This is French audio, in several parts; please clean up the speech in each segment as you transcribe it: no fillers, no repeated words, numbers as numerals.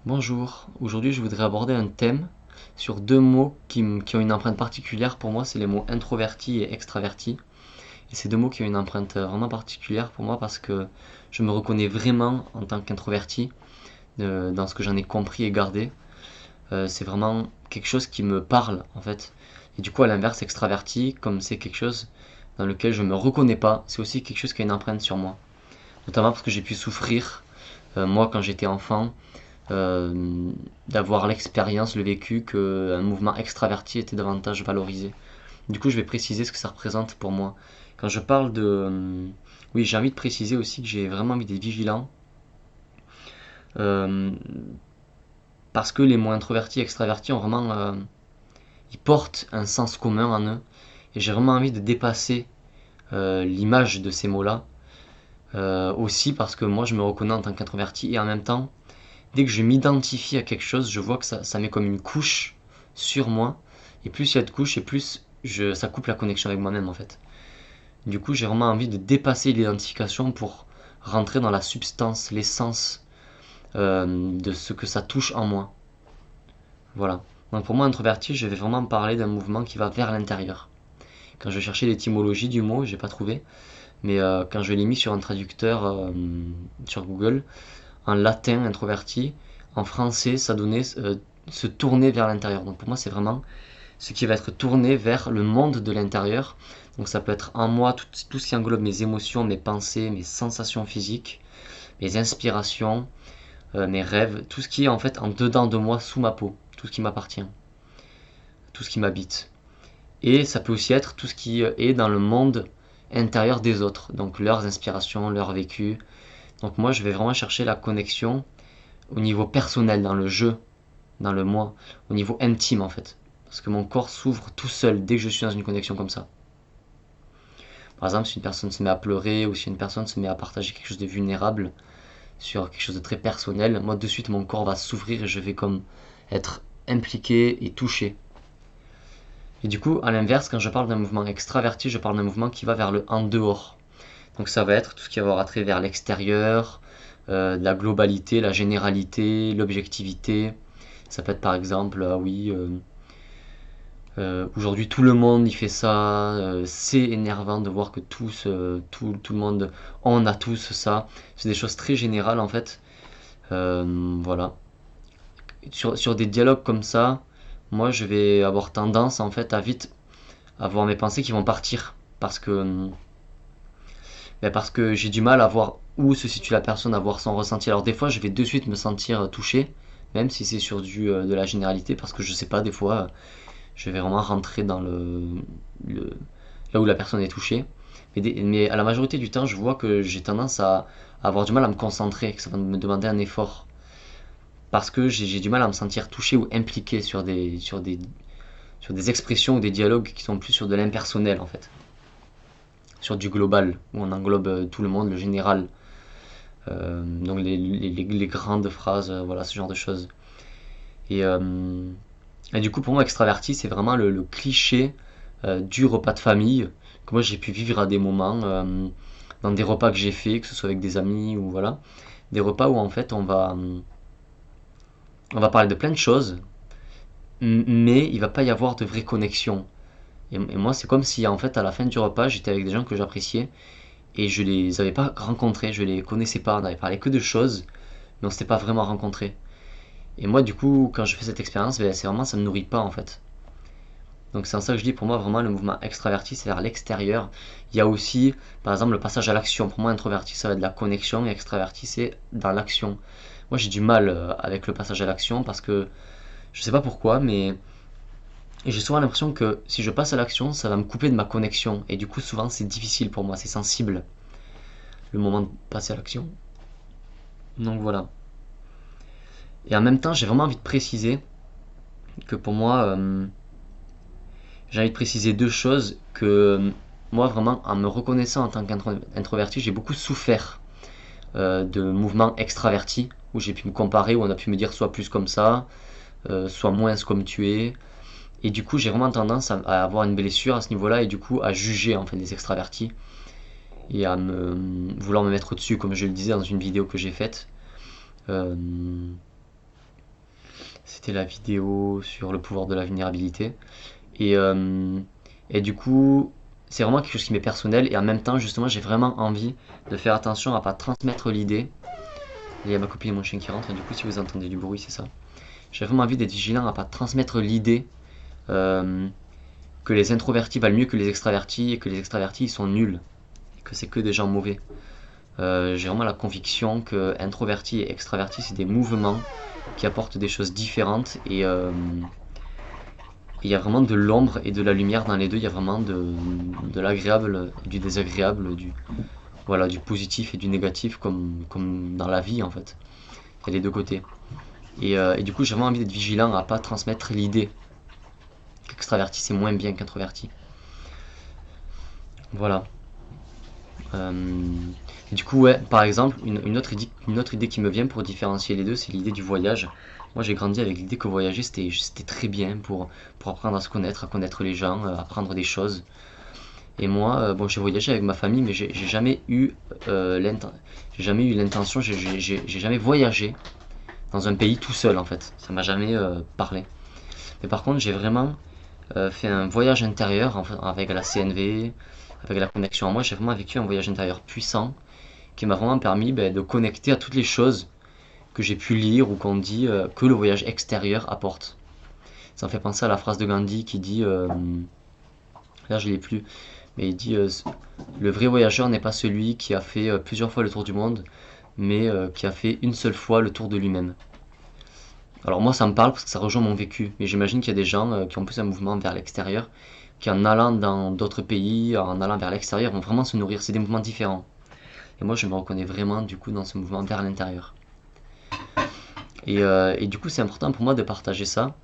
Bonjour, aujourd'hui je voudrais aborder un thème sur deux mots qui ont une empreinte particulière pour moi, c'est les mots introverti et extraverti. Et ces deux mots qui ont une empreinte vraiment particulière pour moi parce que je me reconnais vraiment en tant qu'introverti dans ce que j'en ai compris et gardé. C'est vraiment quelque chose qui me parle en fait. Et du coup à l'inverse, extraverti, comme c'est quelque chose dans lequel je me reconnais pas, c'est aussi quelque chose qui a une empreinte sur moi. Notamment parce que j'ai pu souffrir, moi quand j'étais enfant, euh, d'avoir l'expérience, le vécu qu'un mouvement extraverti était davantage valorisé. Du coup, je vais préciser ce que ça représente pour moi. Quand je parle de... oui, j'ai envie de préciser aussi que j'ai vraiment envie d'être vigilant. euh, Parce que les mots introvertis et extravertis ont vraiment... ils portent un sens commun en eux. Et j'ai vraiment envie de dépasser l'image de ces mots-là. Aussi parce que moi, je me reconnais en tant qu'introverti et en même temps, dès que je m'identifie à quelque chose, je vois que ça met comme une couche sur moi. Et plus il y a de couches, et plus ça coupe la connexion avec moi-même en fait. Du coup, j'ai vraiment envie de dépasser l'identification pour rentrer dans la substance, l'essence de ce que ça touche en moi. Voilà. Donc pour moi, introverti, je vais vraiment parler d'un mouvement qui va vers l'intérieur. Quand je cherchais l'étymologie du mot, j'ai pas trouvé. Mais quand je l'ai mis sur un traducteur sur Google, en latin introverti, en français ça donnait se tourner vers l'intérieur. Donc pour moi c'est vraiment ce qui va être tourné vers le monde de l'intérieur. Donc ça peut être en moi tout ce qui englobe mes émotions, mes pensées, mes sensations physiques, mes inspirations, mes rêves, tout ce qui est en fait en dedans de moi, sous ma peau, tout ce qui m'appartient, tout ce qui m'habite. Et ça peut aussi être tout ce qui est dans le monde intérieur des autres, donc leurs inspirations, leur vécu. Donc moi je vais vraiment chercher la connexion au niveau personnel, dans le jeu, dans le moi, au niveau intime en fait. Parce que mon corps s'ouvre tout seul dès que je suis dans une connexion comme ça. Par exemple, si une personne se met à pleurer ou si une personne se met à partager quelque chose de vulnérable sur quelque chose de très personnel, moi de suite mon corps va s'ouvrir et je vais comme être impliqué et touché. Et du coup, à l'inverse, quand je parle d'un mouvement extraverti, je parle d'un mouvement qui va vers le en dehors. Donc ça va être tout ce qui va avoir attrait vers l'extérieur, la globalité, la généralité, l'objectivité. Ça peut être par exemple, ah oui, aujourd'hui tout le monde il fait ça, c'est énervant de voir que tout le monde, on a tous ça. C'est des choses très générales en fait. Voilà. Sur des dialogues comme ça, moi je vais avoir tendance en fait à vite avoir mes pensées qui vont partir. Parce que j'ai du mal à voir où se situe la personne, à voir son ressenti. Alors des fois, je vais de suite me sentir touché, même si c'est sur de la généralité, parce que je sais pas, des fois, je vais vraiment rentrer dans le- là où la personne est touchée. Mais à la majorité du temps, je vois que j'ai tendance à avoir du mal à me concentrer, que ça va me demander un effort. Parce que j'ai du mal à me sentir touché ou impliqué sur des expressions ou des dialogues qui sont plus sur de l'impersonnel en fait. Sur du global, où on englobe tout le monde, le général. Donc les grandes phrases, voilà, ce genre de choses. Et, euh, et du coup, pour moi, extraverti, c'est vraiment le cliché du repas de famille que moi j'ai pu vivre à des moments, dans des repas que j'ai fait, que ce soit avec des amis ou voilà. Des repas où en fait on va parler de plein de choses, mais il va pas y avoir de vraie connexion. Et moi, c'est comme si en fait à la fin du repas, j'étais avec des gens que j'appréciais et je les avais pas rencontrés, je les connaissais pas, on avait parlé que de choses, mais on s'était pas vraiment rencontrés. Et moi, du coup, quand je fais cette expérience, ben, c'est vraiment, ça me nourrit pas en fait. Donc c'est en ça que je dis, pour moi, vraiment, le mouvement extraverti, c'est vers l'extérieur. Il y a aussi, par exemple, le passage à l'action. Pour moi, introverti, ça va être de la connexion, et extraverti, c'est dans l'action. Moi, j'ai du mal avec le passage à l'action parce que je sais pas pourquoi, mais j'ai souvent l'impression que si je passe à l'action, ça va me couper de ma connexion. Et du coup, souvent, c'est difficile pour moi, c'est sensible, le moment de passer à l'action. Donc voilà. Et en même temps, j'ai vraiment envie de préciser que pour moi, j'ai envie de préciser deux choses que moi vraiment en me reconnaissant en tant qu'introverti, j'ai beaucoup souffert de mouvements extravertis où j'ai pu me comparer, où on a pu me dire soit plus comme ça, soit moins comme tu es. Et du coup, j'ai vraiment tendance à avoir une blessure à ce niveau-là et du coup à juger en fait les extravertis et à vouloir me mettre au-dessus, comme je le disais dans une vidéo que j'ai faite. Euh, C'était la vidéo sur le pouvoir de la vulnérabilité. Et, euh, et du coup, c'est vraiment quelque chose qui m'est personnel. Et en même temps, justement, j'ai vraiment envie de faire attention à pas transmettre l'idée. Il y a ma copine et mon chien qui rentrent. Du coup, si vous entendez du bruit, c'est ça. J'ai vraiment envie d'être vigilant à pas transmettre l'idée euh, que les introvertis valent mieux que les extravertis et que les extravertis ils sont nuls. Et que c'est que des gens mauvais. J'ai vraiment la conviction que introvertis et extravertis, c'est des mouvements qui apportent des choses différentes et il y a vraiment de l'ombre et de la lumière dans les deux. Il y a vraiment de l'agréable et du désagréable, voilà, du positif et du négatif comme dans la vie en fait. Il y a les deux côtés. Et du coup, j'ai vraiment envie d'être vigilant à pas transmettre l'idée qu'extraverti c'est moins bien qu'introverti. Voilà. Euh, du coup, ouais, par exemple, une autre idée qui me vient pour différencier les deux, c'est l'idée du voyage. Moi, j'ai grandi avec l'idée que voyager, c'était très bien pour apprendre à se connaître, à connaître les gens, à apprendre des choses. Et moi, bon, j'ai voyagé avec ma famille, mais j'ai jamais eu l'intention, j'ai jamais voyagé dans un pays tout seul, en fait. Ça m'a jamais parlé. Mais par contre, j'ai vraiment fait un voyage intérieur avec la CNV, avec la connexion à moi. J'ai vraiment vécu un voyage intérieur puissant qui m'a vraiment permis de connecter à toutes les choses que j'ai pu lire ou qu'on dit que le voyage extérieur apporte. Ça me fait penser à la phrase de Gandhi qui dit, là je l'ai plus, mais il dit le vrai voyageur n'est pas celui qui a fait plusieurs fois le tour du monde, mais qui a fait une seule fois le tour de lui-même. Alors moi ça me parle parce que ça rejoint mon vécu, mais j'imagine qu'il y a des gens qui ont plus un mouvement vers l'extérieur, qui en allant dans d'autres pays, en allant vers l'extérieur, vont vraiment se nourrir. C'est des mouvements différents. Et moi je me reconnais vraiment du coup dans ce mouvement vers l'intérieur. Et du coup c'est important pour moi de partager ça,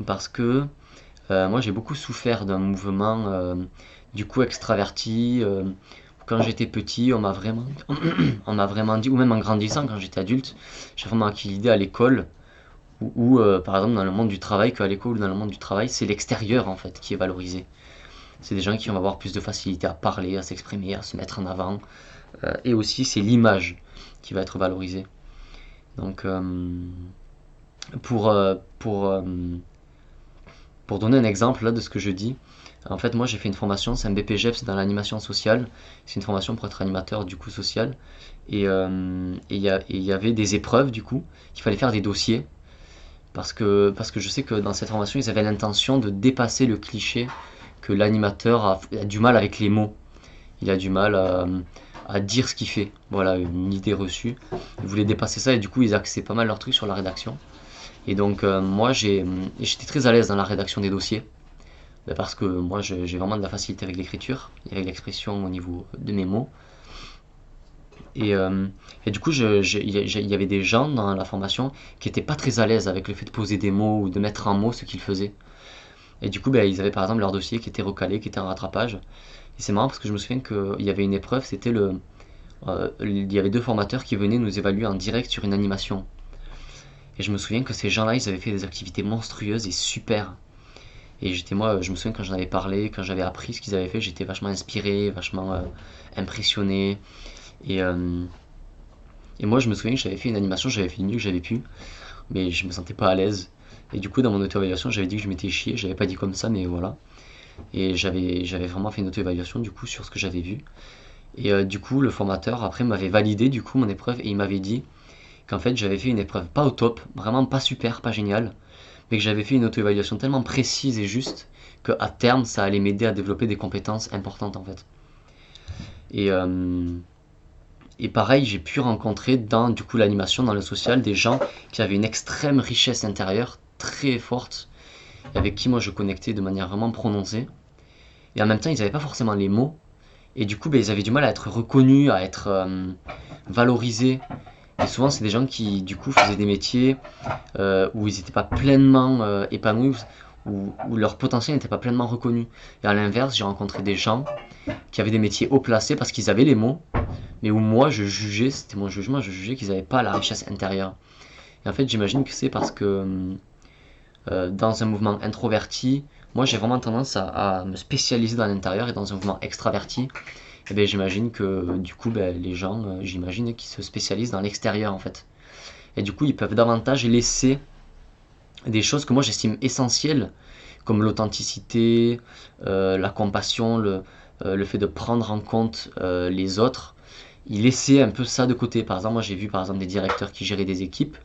parce que moi j'ai beaucoup souffert d'un mouvement du coup extraverti. Quand j'étais petit, on m'a vraiment dit, ou même en grandissant quand j'étais adulte, j'ai vraiment acquis l'idée à l'école par exemple dans le monde du travail, qu'à l'école ou dans le monde du travail, c'est l'extérieur en fait qui est valorisé. C'est des gens qui vont avoir plus de facilité à parler, à s'exprimer, à se mettre en avant. Et aussi c'est l'image qui va être valorisée. Donc pour, euh, pour, euh, pour donner un exemple là, de ce que je dis, en fait moi j'ai fait une formation, c'est un BPGEPS dans l'animation sociale. C'est une formation pour être animateur du coup social. Il y avait des épreuves du coup, qu'il fallait faire des dossiers. Parce que je sais que dans cette formation, ils avaient l'intention de dépasser le cliché que l'animateur a du mal avec les mots. Il a du mal à dire ce qu'il fait. Voilà, une idée reçue. Ils voulaient dépasser ça et du coup, ils axaient pas mal leur truc sur la rédaction. Et donc, moi, j'étais très à l'aise dans la rédaction des dossiers. Parce que moi, j'ai vraiment de la facilité avec l'écriture et avec l'expression au niveau de mes mots. Et, euh, et du coup, il y avait des gens dans la formation qui étaient pas très à l'aise avec le fait de poser des mots ou de mettre en mots ce qu'ils faisaient. Et du coup, ils avaient par exemple leur dossier qui était recalé, qui était en rattrapage. Et c'est marrant parce que je me souviens qu'il y avait une épreuve, il y avait deux formateurs qui venaient nous évaluer en direct sur une animation. Et je me souviens que ces gens-là, ils avaient fait des activités monstrueuses et super. Et je me souviens quand j'en avais parlé, quand j'avais appris ce qu'ils avaient fait, j'étais vachement inspiré, vachement impressionné. Et, euh, Et moi, je me souviens que j'avais fait une animation, j'avais fait le mieux que j'avais pu, mais je me sentais pas à l'aise. Et du coup, dans mon auto-évaluation, j'avais dit que je m'étais chié, j'avais pas dit comme ça, mais voilà. Et j'avais vraiment fait une auto-évaluation du coup sur ce que j'avais vu. Et du coup, le formateur après m'avait validé du coup mon épreuve et il m'avait dit qu'en fait j'avais fait une épreuve pas au top, vraiment pas super, pas génial, mais que j'avais fait une auto-évaluation tellement précise et juste qu'à terme ça allait m'aider à développer des compétences importantes en fait. Et, euh, Et pareil, j'ai pu rencontrer dans du coup l'animation, dans le social, des gens qui avaient une extrême richesse intérieure très forte, avec qui moi je connectais de manière vraiment prononcée. Et en même temps, ils n'avaient pas forcément les mots. Et du coup, ils avaient du mal à être reconnus, à être valorisés. Et souvent, c'est des gens qui du coup faisaient des métiers où ils n'étaient pas pleinement épanouis, où leur potentiel n'était pas pleinement reconnu. Et à l'inverse, j'ai rencontré des gens qui avaient des métiers haut placés parce qu'ils avaient les mots, mais où moi je jugeais, c'était mon jugement, je jugeais qu'ils n'avaient pas la richesse intérieure. Et en fait, j'imagine que c'est parce que dans un mouvement introverti, moi j'ai vraiment tendance à me spécialiser dans l'intérieur, et dans un mouvement extraverti, eh bien, j'imagine que du coup les gens, j'imagine qu'ils se spécialisent dans l'extérieur en fait. Et du coup, ils peuvent davantage laisser des choses que moi j'estime essentielles, comme l'authenticité, la compassion, le fait de prendre en compte les autres. Ils laissaient un peu ça de côté. Par exemple, moi j'ai vu par exemple des directeurs qui géraient des équipes,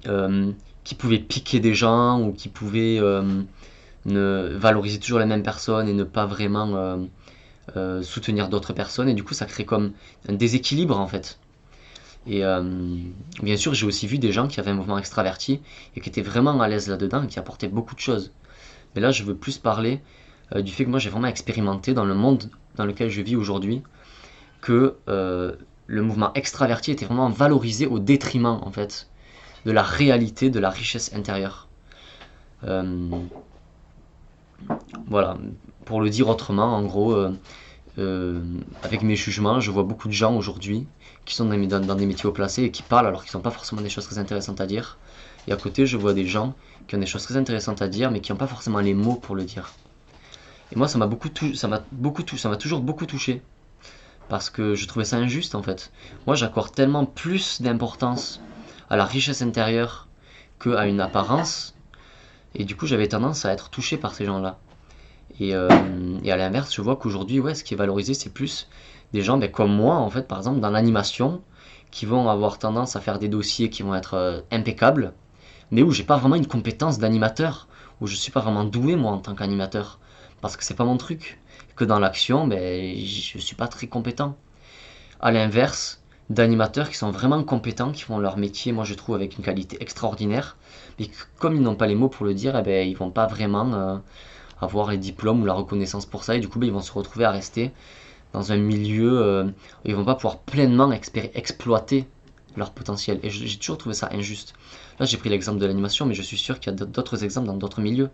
euh, qui pouvaient piquer des gens ou qui pouvaient ne valoriser toujours les mêmes personnes et ne pas vraiment soutenir d'autres personnes. Et du coup, ça crée comme un déséquilibre en fait. Et bien sûr, j'ai aussi vu des gens qui avaient un mouvement extraverti et qui étaient vraiment à l'aise là-dedans et qui apportaient beaucoup de choses. Mais là, je veux plus parler du fait que moi, j'ai vraiment expérimenté dans le monde dans lequel je vis aujourd'hui que le mouvement extraverti était vraiment valorisé au détriment en fait de la réalité, de la richesse intérieure. Euh, voilà, pour le dire autrement, en gros, avec mes jugements, je vois beaucoup de gens aujourd'hui qui sont dans des métiers haut placés et qui parlent alors qu'ils n'ont pas forcément des choses très intéressantes à dire. Et à côté, je vois des gens qui ont des choses très intéressantes à dire, mais qui n'ont pas forcément les mots pour le dire. Et moi, ça m'a toujours beaucoup touché parce que je trouvais ça injuste en fait. Moi, j'accorde tellement plus d'importance à la richesse intérieure qu'à une apparence, et du coup, j'avais tendance à être touché par ces gens-là. Et, et à l'inverse, je vois qu'aujourd'hui, ouais, ce qui est valorisé, c'est plus des gens comme moi, en fait, par exemple, dans l'animation, qui vont avoir tendance à faire des dossiers qui vont être impeccables, mais où j'ai pas vraiment une compétence d'animateur, où je suis pas vraiment doué, moi, en tant qu'animateur, parce que c'est pas mon truc. Que dans l'action, je suis pas très compétent. À l'inverse, d'animateurs qui sont vraiment compétents, qui font leur métier, moi je trouve, avec une qualité extraordinaire, mais comme ils n'ont pas les mots pour le dire, ils vont pas vraiment avoir les diplômes ou la reconnaissance pour ça, et du coup ils vont se retrouver à rester dans un milieu où ils vont pas pouvoir pleinement exploiter leur potentiel. Et j'ai toujours trouvé ça injuste. Là j'ai pris l'exemple de l'animation, mais je suis sûr qu'il y a d'autres exemples dans d'autres milieux.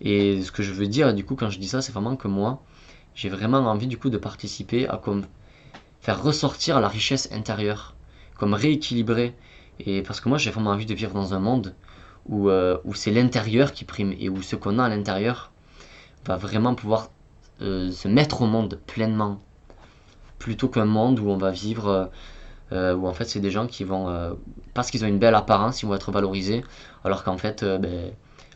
Et ce que je veux dire du coup quand je dis ça, c'est vraiment que moi, j'ai vraiment envie du coup de participer à comme faire ressortir la richesse intérieure, comme rééquilibrer. Et parce que moi j'ai vraiment envie de vivre dans un monde où c'est l'intérieur qui prime et où ce qu'on a à l'intérieur va vraiment pouvoir se mettre au monde pleinement, plutôt qu'un monde où on va vivre, où en fait c'est des gens qui vont, parce qu'ils ont une belle apparence, ils vont être valorisés, alors qu'en fait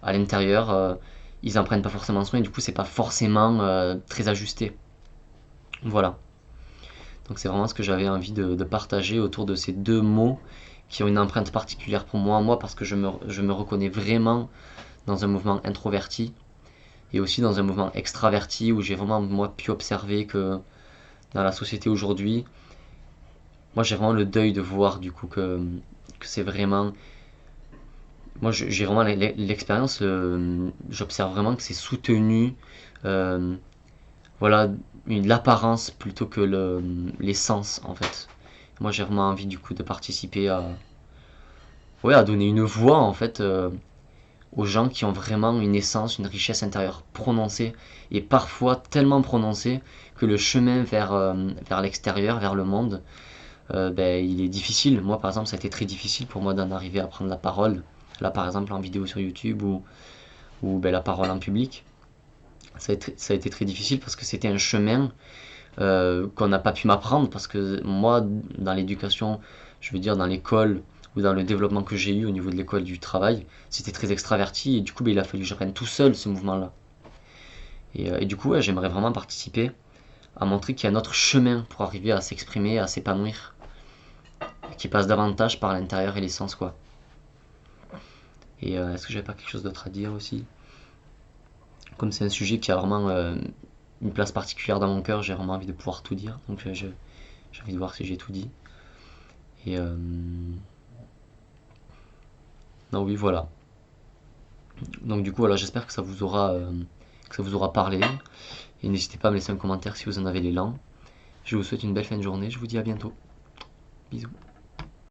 à l'intérieur ils en prennent pas forcément soin et du coup c'est pas forcément très ajusté. Voilà. Donc c'est vraiment ce que j'avais envie de partager autour de ces deux mots qui ont une empreinte particulière pour moi parce que je me reconnais vraiment dans un mouvement introverti et aussi dans un mouvement extraverti où j'ai vraiment moi pu observer que dans la société aujourd'hui, moi j'ai vraiment le deuil de voir du coup que c'est vraiment... Moi j'ai vraiment l'expérience, j'observe vraiment que c'est soutenu, euh, voilà, l'apparence plutôt que l'essence en fait. Moi j'ai vraiment envie du coup de participer ouais, à donner une voix en fait aux gens qui ont vraiment une essence, une richesse intérieure prononcée et parfois tellement prononcée que le chemin vers l'extérieur, vers le monde, il est difficile. Moi par exemple ça a été très difficile pour moi d'en arriver à prendre la parole. Là par exemple en vidéo sur YouTube ou la parole en public. Ça a été très difficile parce que c'était un chemin qu'on n'a pas pu m'apprendre parce que moi, dans l'éducation, je veux dire dans l'école ou dans le développement que j'ai eu au niveau de l'école du travail, c'était très extraverti et du coup il a fallu que j'apprenne tout seul ce mouvement-là. Et du coup ouais, j'aimerais vraiment participer à montrer qu'il y a un autre chemin pour arriver à s'exprimer, à s'épanouir, qui passe davantage par l'intérieur et l'essence quoi. Et est-ce que j'avais pas quelque chose d'autre à dire aussi? Comme c'est un sujet qui a vraiment une place particulière dans mon cœur, j'ai vraiment envie de pouvoir tout dire. Donc j'ai envie de voir si j'ai tout dit. Et non, oui, voilà. Donc du coup, voilà, j'espère que ça vous aura parlé. Et n'hésitez pas à me laisser un commentaire si vous en avez l'élan. Je vous souhaite une belle fin de journée. Je vous dis à bientôt. Bisous.